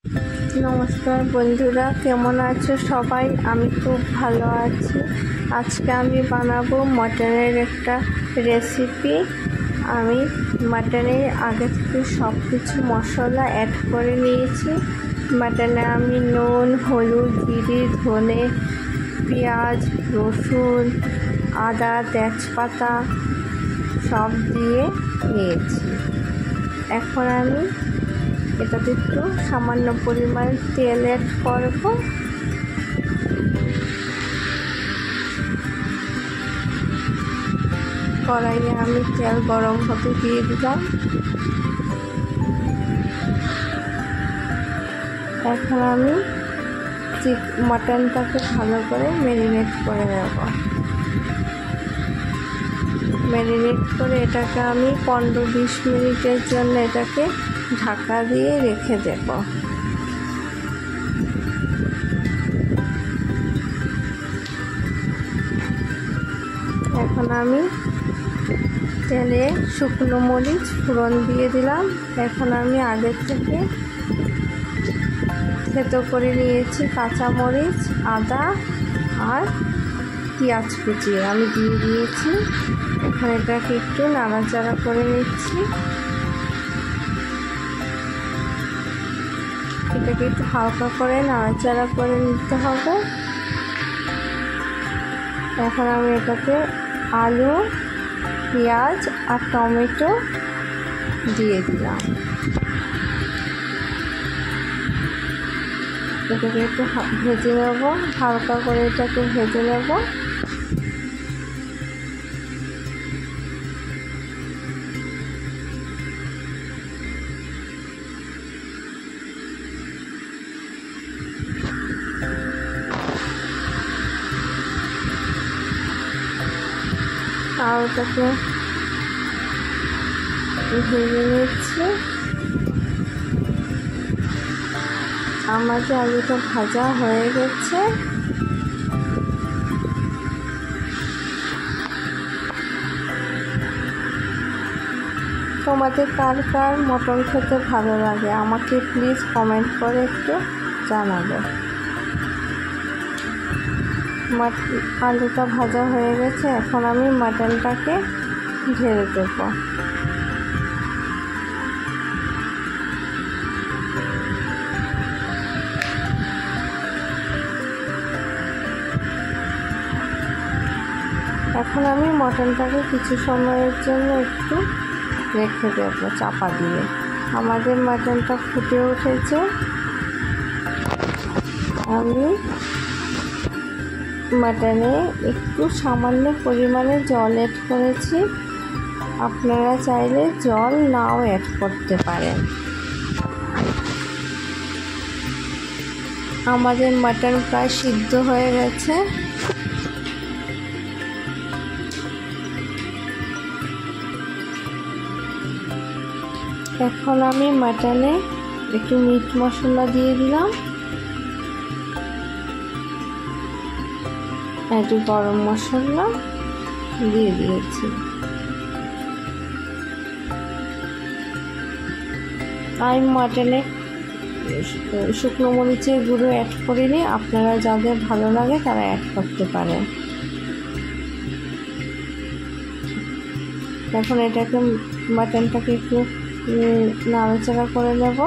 নমস্কার বন্ধুরা, কেমন আছো সবাই? আমি খুব ভালো আছি। আজকে আমি বানাবো মটনের একটা রেসিপি। আমি মটনে আগে থেকে সব কিছু মশলা অ্যাড করে নিয়েছি। মটনে আমি নুন, হলুদ, জিরে, ধনে, পেঁয়াজ, রসুন, আদা, তেজপাতা সব দিয়ে নিয়েছি। এখন আমি এটাতে একটু সামান্য পরিমাণ তেল অ্যাড করব। কড়াইয়ে আমি তেল গরম হতে দিয়ে দিলাম। এখন আমি মটনটাকে ভালো করে ম্যারিনেট করে নেব। ম্যারিনেট করে এটাকে আমি 15-20 মিনিটের জন্য এটাকে ঢাকা দিয়ে রেখে দেব। এখন আমি তেলে শুকনো মরিচ ফোড়ন দিয়ে দিলাম। এখন আমি আগে থেকে থেতো করে নিয়েছি কাঁচা মরিচ, আদা আর পেঁয়াজ কুচি আমি দিয়ে দিয়েছি। এখন এটাকে একটু নাড়াচাড়া করে নিচ্ছি। এটাকে একটু হালকা করে নাড়াচাড়া করে নিতে হবে। এখন আমি এটাতে আলু, পেঁয়াজ আর টমেটো দিয়ে দিলাম। এটাকে একটু ভেজে নেব, হালকা করে এটাকে ভেজে নেব। আলুটাকে ভেজে নিচ্ছি। আমাদের আলুটা ভাজা হয়ে গেছে। তোমাদের কার কার মটন খেতে ভালো লাগে আমাকে প্লিজ কমেন্ট করে একটু জানাবে। আলুটা ভাজা হয়ে গেছে। এখন আমি মটনটাকে ঢেলে দেব। এখন আমি মটনটাকে কিছু সময়ের জন্য একটু রেখে দেব চাপা দিয়ে। আমাদের মটনটা ফুটে উঠেছে। আমি মটনে একটু সামান্য পরিমাণে জল অ্যাড করেছি। আপনারা চাইলে জল নাও অ্যাড করতে পারেন। আমাদের মটন প্রায় সিদ্ধ হয়ে গেছে। এখন আমি মটনে একটু মিট মশলা দিয়ে দিলাম, একটু গরম মশলা দিয়ে দিয়েছি। আমি মটনে শুকনো মরিচের গুঁড়ো অ্যাড করিনি। আপনারা যাদের ভালো লাগে তারা অ্যাড করতে পারেন। এখন এটাকে মটনটাকে একটু নাড়াচাড়া করে নেব।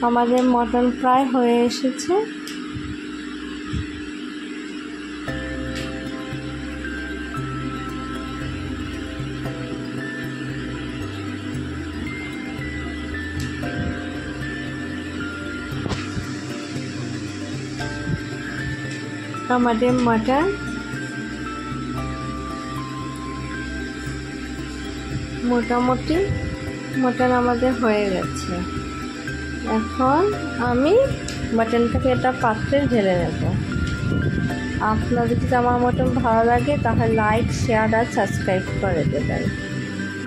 আমাদের মটন প্রায় হয়ে এসেছে। আমাদের মটন আমাদের হয়ে গেছে। এখন আমি মটনটাকে একটা পাত্রে ঢেলে নেব। আপনাদের যদি আমার মটন ভালো লাগে তাহলে লাইক, শেয়ার আর সাবস্ক্রাইব করে দেবেন।